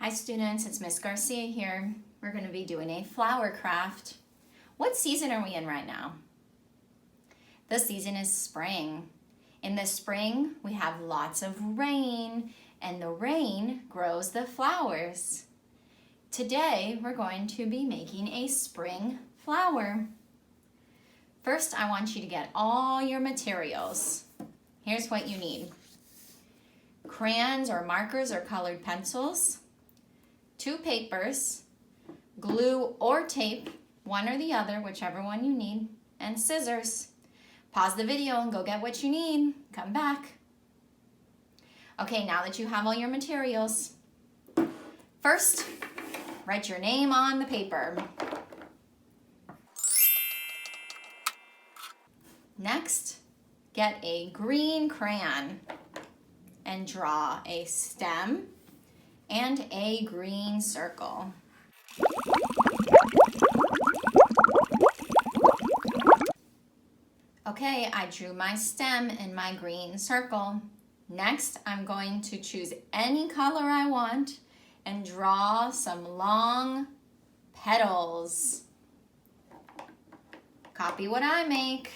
Hi students, it's Miss Garcia here. We're going to be doing a flower craft. What season are we in right now? The season is spring. In the spring, we have lots of rain, and the rain grows the flowers. Today, we're going to be making a spring flower. First, I want you to get all your materials. Here's what you need. Crayons or markers or colored pencils, 2 papers, glue or tape, one or the other, whichever one you need, and scissors. Pause the video and go get what you need. Come back. Okay, now that you have all your materials, first, write your name on the paper. Next, get a green crayon and draw a stem and a green circle. Okay, I drew my stem and my green circle. Next, I'm going to choose any color I want and draw some long petals. Copy what I make.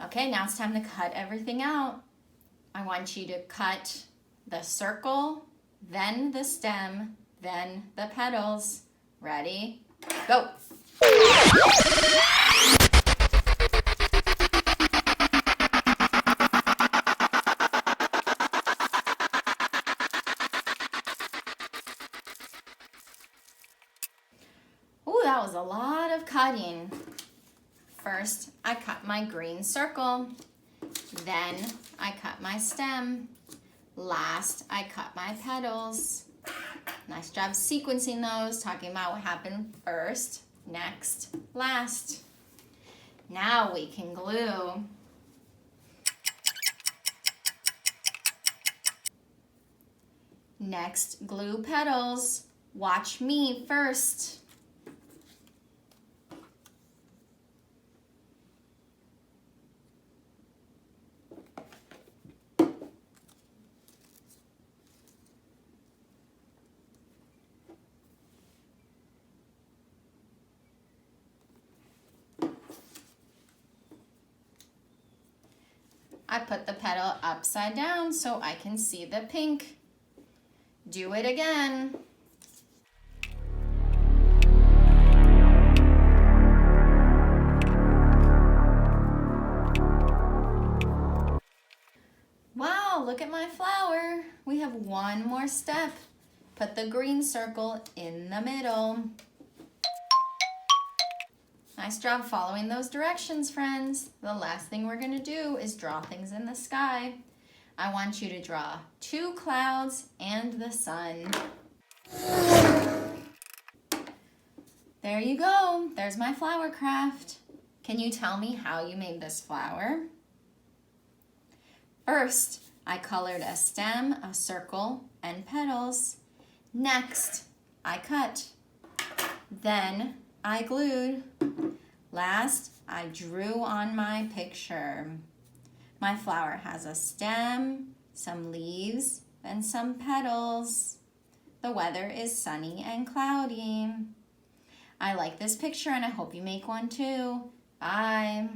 Okay, now it's time to cut everything out. I want you to cut the circle, then the stem, then the petals. Ready? Go! Ooh, that was a lot of cutting. First, I cut my green circle. Then, I cut my stem. Last, I cut my petals. Nice job sequencing those, talking about what happened first, next, last. Now we can glue. Next, glue petals. Watch me first. I put the petal upside down so I can see the pink. Do it again. Wow, look at my flower. We have one more step. Put the green circle in the middle. Nice job following those directions, friends. The last thing we're gonna do is draw things in the sky. I want you to draw 2 clouds and the sun. There you go. There's my flower craft. Can you tell me how you made this flower? First, I colored a stem, a circle, and petals. Next, I cut. Then, I glued. Last, I drew on my picture. My flower has a stem, some leaves, and some petals. The weather is sunny and cloudy. I like this picture and I hope you make one too. Bye.